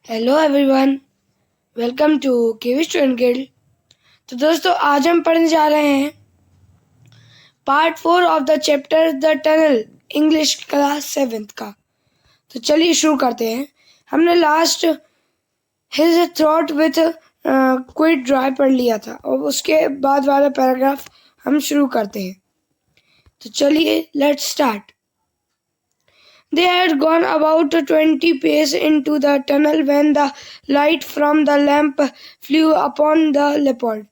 Hello everyone, welcome to KV student guild. तो दोस्तों, आज हम पढ़ने जा रहे हैं part 4 of the chapter the tunnel, English class 7th का। तो चलिए शुरू करते हैं। हमने last his throat with quite dry पढ़ लिया था और उसके बाद वाला पैराग्राफ हम शुरू करते हैं। तो चलिए let's start. They had gone about 20 paces into the tunnel when the light from the lamp flew upon the leopard.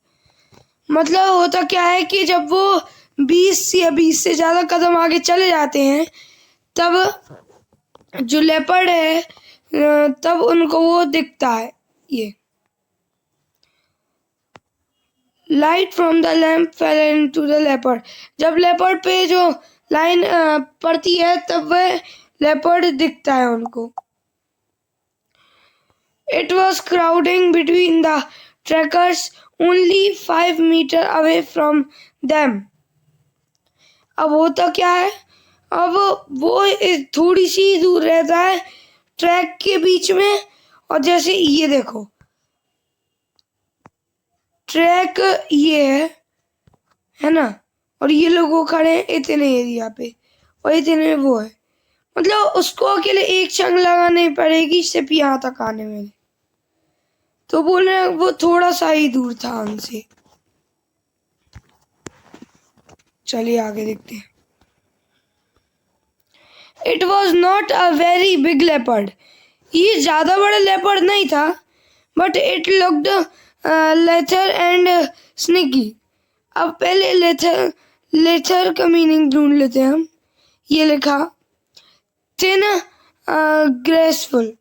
मतलब होता क्या है कि जब वो 20 या 20 से ज़्यादा कदम आगे चले जाते हैं तब जो लेपर्ड है तब उनको वो दिखता है। ये light from the lamp fail into the leopard. जब लेपर्ड पे जो लाइन पड़ती है तब वह लेपर्ड दिखता है उनको। It was crowding between the trackers, only 5 meters away from them. अब होता क्या है, अब वो थोड़ी सी दूर रहता है ट्रैक के बीच में। और जैसे ये देखो, ट्रैक ये है ना, और ये लोग वो खड़े हैं इतने एरिया पे और इतने वो है। मतलब उसको अकेले एक छंग लगानी पड़ेगी सिर्फ यहाँ तक आने में। तो बोल रहे वो थोड़ा सा ही दूर था उनसे। चलिए आगे देखते हैं। It was not a very big leopard. ये ज्यादा बड़ा लेपर्ड नहीं था, but it looked लेथर and sneaky. अब पहले लेथर का मीनिंग ढूंढ लेते हैं हम। ये लिखा थिन ग्रेसफुल,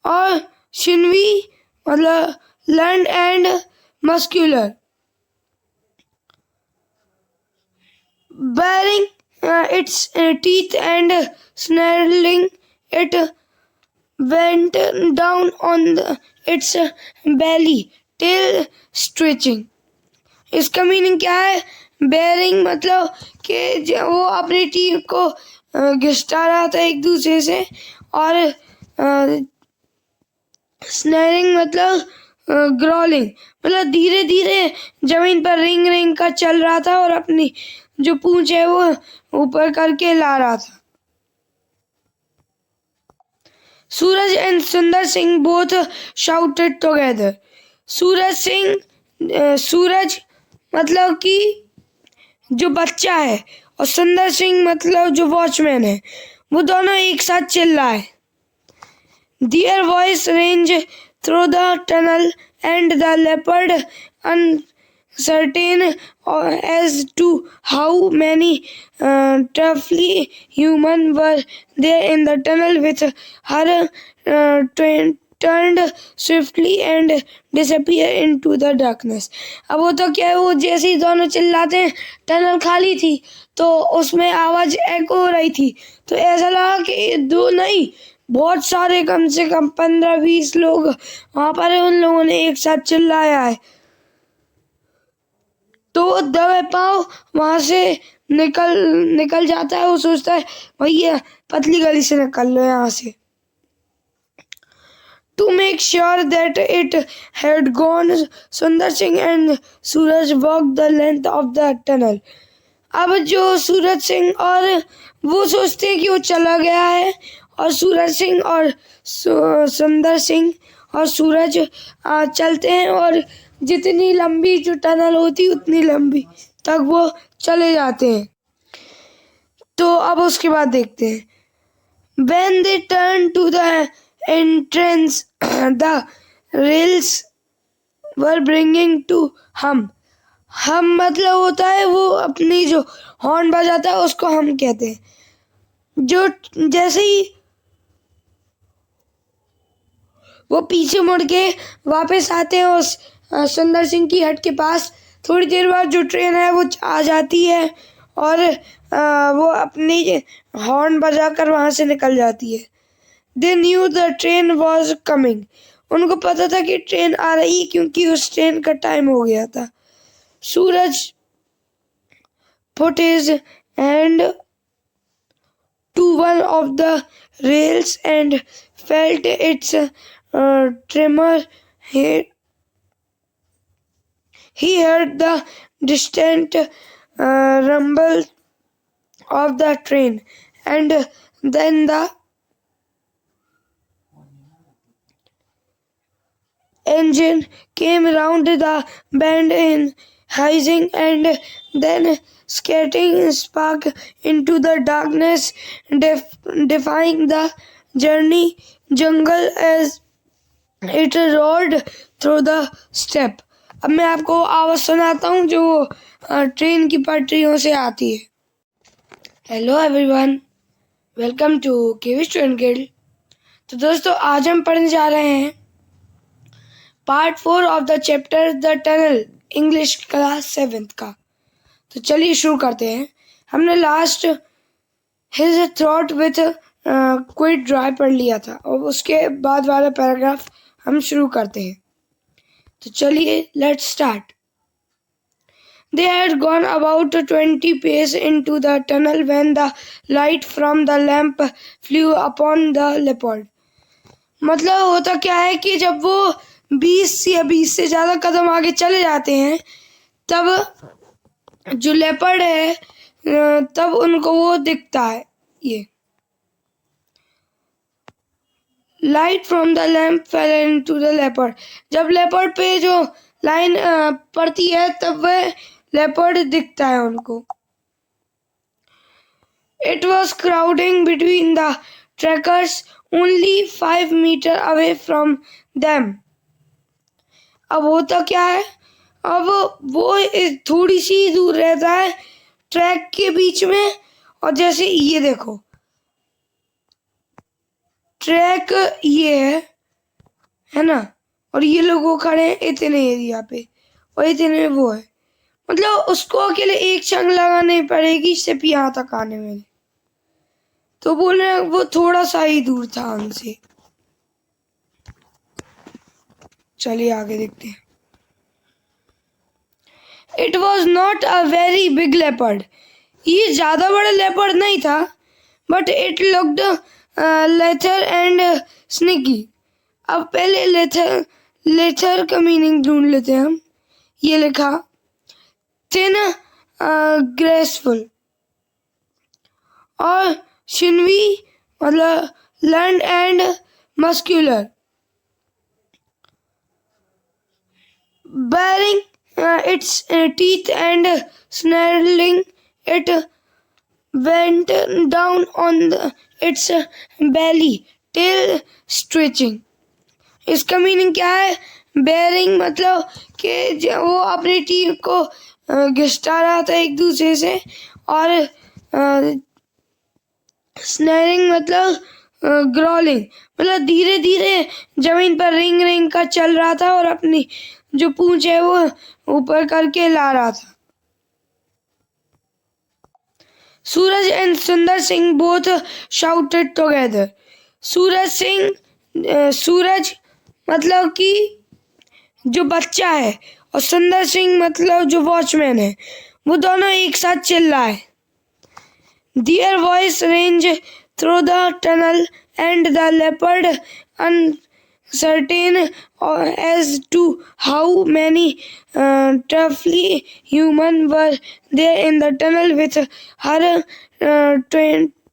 और शिनवी मतलब learn and muscular. Baring its teeth and snarling, it went down on its belly, tail stretching. इसका मीनिंग क्या है? बेरिंग मतलब कि वो अपनी टीथ को घिसटा रहा था एक दूसरे से, और स्नैरिंग मतलब ग्रॉलिंग मतलब धीरे धीरे जमीन पर रिंग रिंग का चल रहा था और अपनी जो पूंछ है वो ऊपर करके ला रहा था। सूरज एंड सुंदर सिंह बोथ शाउटेड टुगेदर। सूरज मतलब कि जो बच्चा है, और सुंदर सिंह मतलब जो वॉचमैन है, वो दोनों एक साथ चिल्लाए। Their voice ranged through the tunnel, and the leopard, uncertain as to how many toughly human were there in the tunnel with her, turned swiftly and disappeared into the darkness. अब वो तो क्या है, वो जैसे ही दोनों चिल्लाते हैं, टनल खाली थी तो उसमें आवाज एको हो रही थी। तो ऐसा लगा कि दो नहीं, बहुत सारे, कम से कम 15-20 लोग वहां पर उन लोगों ने एक साथ चिल्लाया है। तो दबे पाँव वहां से निकल जाता है। वो सोचता है भैया पतली गली से निकल लो यहाँ से। To make sure that it had gone, Sundar Singh and Suraj walked the length of the tunnel. अब जो सूरज सिंह और वो सोचते हैं कि वो चला गया है, और सूरज सिंह और सुंदर सिंह और सूरज चलते हैं, और जितनी लंबी जो टनल होती उतनी लंबी तक वो चले जाते हैं। तो अब उसके बाद देखते हैं। When they turned to the entrance, the rails were bringing to hum. हम मतलब होता है वो अपनी जो हॉर्न बजाता है उसको हम कहते हैं। जो जैसे ही वो पीछे मुड़ के वापस आते हैं उस सुंदर सिंह की हट के पास, थोड़ी देर बाद जो ट्रेन है वो आ जाती है और वो अपनी हॉर्न बजाकर वहां से निकल जाती है। They knew the train was coming. उनको पता था कि ट्रेन आ रही, क्योंकि उस ट्रेन का टाइम हो गया था। सूरज put his hand to one of the rails and felt its tremor. He heard the distant rumble of the train, and then the engine came round the bend in hissing and then scattering spark into the darkness, defying the journey jungle as it roared through the steppe. अब मैं आपको आवाज सुनाता हूँ जो train की पटरियों से आती है. Hello everyone, welcome to KV student guild. तो दोस्तों, आज हम पढ़ने जा रहे हैं part 4 of the chapter the tunnel, English class 7th का. तो चलिए शुरू करते हैं. हमने last his throat with quite dry पढ़ लिया था और उसके बाद वाला पैराग्राफ हम शुरू करते हैं. तो चलिए, let's start. They had gone about 20 paces into the tunnel when the light from the lamp flew upon the leopard. मतलब होता क्या है कि जब वो 20 या 20 से ज़्यादा कदम आगे चले जाते हैं, तब जो लेपर्ड है तब उनको वो दिखता है. ये light from the lamp fail into the leopard. जब लेपर्ड पे जो लाइन पड़ती है तब वह लेपर्ड दिखता है उनको. It was crowding between the trackers, only 5 meters away from them. अब होता क्या है, अब वो थोड़ी सी दूर रहता है ट्रैक के बीच में. और जैसे ये देखो, ट्रैक ये है ना, और ये लोग खड़े हैं इतने एरिया पे और इतने वो है. मतलब उसको अकेले एक छंग लगानी पड़ेगी सिर्फ यहाँ तक आने में. तो बोले वो थोड़ा सा ही दूर था हमसे. चलिए आगे देखते हैं. It was not a very big leopard. ये ज्यादा बड़ा लेपर्ड नहीं था, but it looked leather and sneaky. अब पहले लेथर का मीनिंग ढूंढ लेते हैं हम. ये लिखा thin, graceful, और शिनवी मतलब learned and muscular. Baring its teeth and snarling, it went down on its belly, tail stretching. इसका मीनिंग क्या है? बेरिंग मतलब कि वो अपनी टीम को घिसटा रहा था एक दूसरे से, और स्नैरिंग मतलब ग्रॉलिंग मतलब धीरे धीरे जमीन पर रिंग रिंग का चल रहा था और अपनी जो पूंछ है वो ऊपर करके ला रहा था. सूरज एंड सुंदर सिंह बोथ शाउटेड टुगेदर. सूरज मतलब कि जो बच्चा है, और सुंदर सिंह मतलब जो वॉचमैन है, वो दोनों एक साथ चिल्लाए. Their voice ranged through the tunnel, and the leopard, uncertain as to how many toughly human were there in the tunnel with her,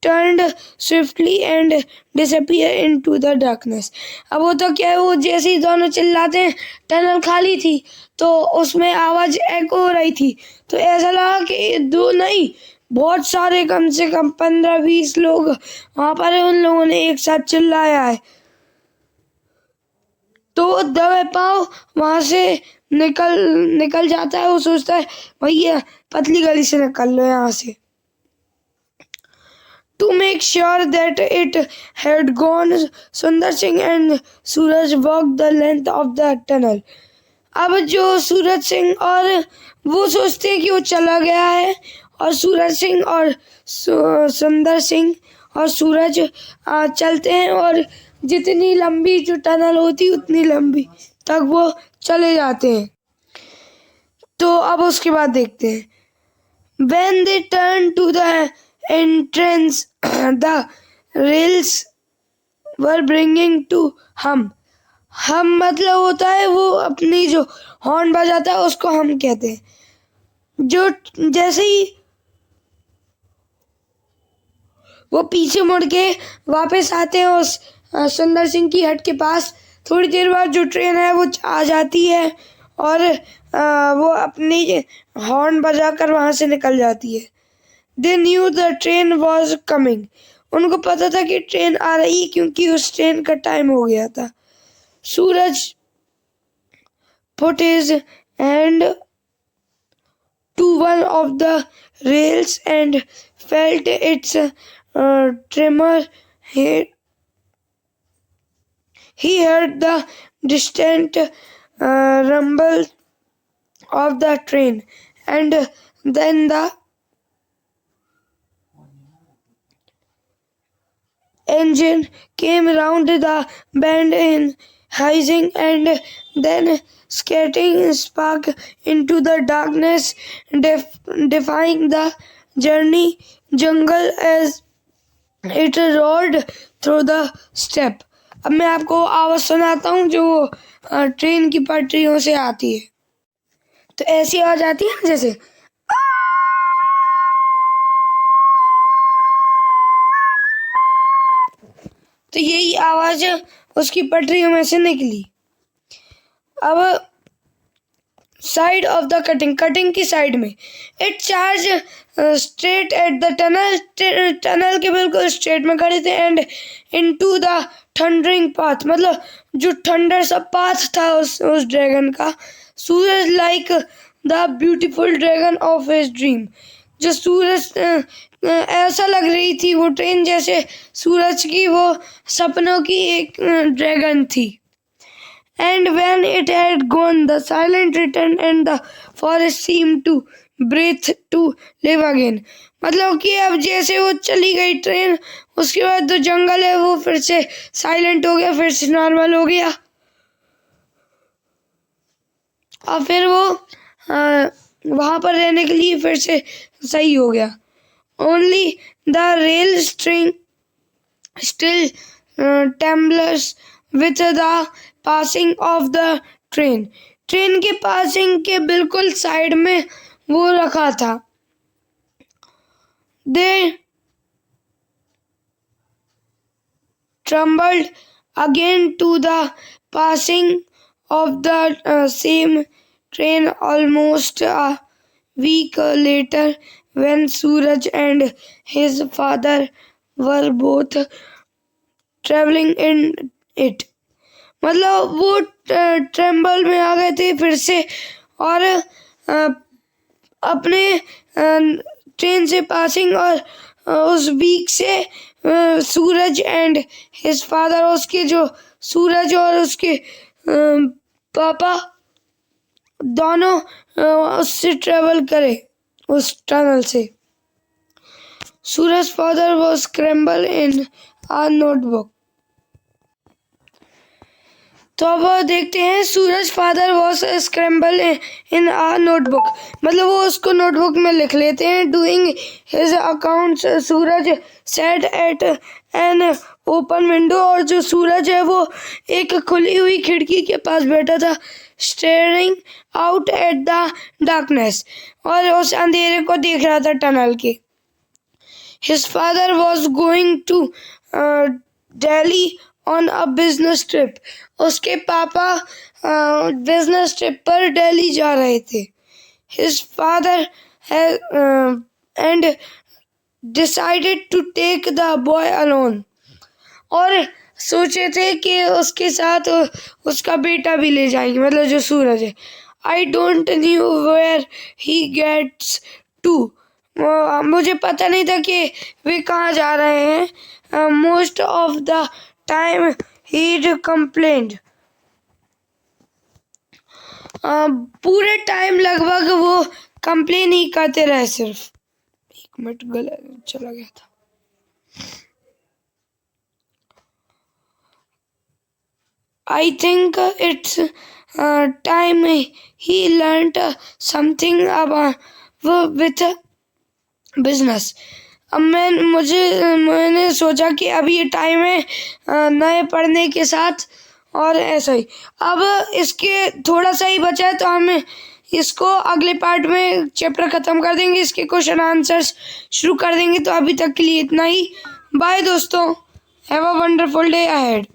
turned swiftly and disappeared into the darkness. अब वो तो क्या है, वो जैसे ही दोनों चिल्लाते हैं, टनल खाली थी तो उसमें आवाज एको हो रही थी, तो ऐसा लगा कि दो नहीं बहुत सारे, कम से कम 15-20 लोग वहां पर है. उन लोगों ने एक साथ चिल्लाया है. तो दबे पाँव वहां से निकल जाता है. वो सोचता है भैया पतली गली से निकल लो यहाँ से. To make sure that it had gone, Sundar Singh and Suraj walked the length of the tunnel. अब जो सूरज सिंह और वो सोचते हैं कि वो चला गया है, और सूरज सिंह और सुंदर सिंह और सूरज चलते हैं, और जितनी लंबी जो टनल होती उतनी लंबी तक वो चले जाते हैं. तो अब उसके बाद देखते हैं. When they turned to the entrance the rails were bringing to hum. हम मतलब होता है वो अपनी जो हॉर्न बजाता है उसको हम कहते हैं। जो जैसे ही वो पीछे मुड़ के वापस आते हैं उस सुंदर सिंह की हट के पास, थोड़ी देर बाद जो ट्रेन है वो आ जाती है और वो अपनी हॉर्न बजाकर वहाँ से निकल जाती है। They knew the train was coming. उनको पता था कि ट्रेन आ रही क्योंकि उस ट्रेन का टाइम हो गया था। सूरज put his hand to one of the rails and felt its tremor. He heard the distant rumble of the train, and then the engine came round the bend in hissing and then scattering spark into the darkness, defying the journey jungle as it roared through the steppe. अब मैं आपको आवाज सुनाता हूँ जो train की पटरियों से आती है। तो ऐसी आवाज आती है जैसे तो यही आवाज उसकी पटरियों में से निकली। अब साइड ऑफ द कटिंग की साइड में it charge straight at the tunnel के बिल्कुल स्ट्रेट में खड़े थे and into the thundering path, मतलब जो थंडर सा पाथ था उस ड्रैगन का। Suraj like the beautiful dragon of his dream, जो सूरज ऐसा लग रही थी वो ट्रेन जैसे सूरज की वो सपनों की एक ड्रैगन थी। And when it had gone, the silence returned and the forest seemed to breathe to live again. मतलब कि अब जैसे वो चली गई ट्रेन, उसके बाद जो जंगल है वो फिर से साइलेंट हो गया, फिर से नॉर्मल हो गया और फिर वो वहाँ पर रहने के लिए फिर से सही हो गया। Only the rail string still trembles with the passing of the train. Train के पासिंग के बिल्कुल साइड में वो रखा था। They trembled again to the passing of the same train almost a week later when Suraj and his father were both traveling in it. मतलब वो tremble में आ गए थे फिर से और अपने ट्रेन से पासिंग और उस वीक से सूरज एंड हिज फादर, उसके जो सूरज और उसके पापा दोनों उससे ट्रेवल करे उस टनल से। Suraj father was scramble in a notebook. तो अब देखते हैं Suraj father was scramble in a notebook, मतलब वो उसको नोटबुक में लिख लेते हैं। Doing his accounts Suraj sat at an open window, और जो सूरज है वो एक खुली हुई खिड़की के पास बैठा था। Staring out at the darkness, और उस अंधेरे को देख रहा था टनल के। His father was going to Delhi on a business trip, उसके पापा बिजनेस ट्रिप पर दिल्ली जा रहे थे। His father and decided to take the boy alone, और सोचे थे कि उसके साथ उसका बेटा भी ले जाएंगे, मतलब जो सूरज है। I don't knew where he gets to, मुझे पता नहीं था कि वे कहाँ जा रहे हैं। Most of the time he complained, पूरे टाइम लगभग वो कंप्लेन ही करते रहे। सिर्फ एक मिनट गलत चला गया था। I think it's time he learned something about with business. अब मैंने सोचा कि अभी ये टाइम है नए पढ़ने के साथ, और ऐसा ही। अब इसके थोड़ा सा ही बचा है तो हम इसको अगले पार्ट में चैप्टर ख़त्म कर देंगे, इसके क्वेश्चन आंसर्स शुरू कर देंगे। तो अभी तक के लिए इतना ही। बाय दोस्तों, have a wonderful day ahead.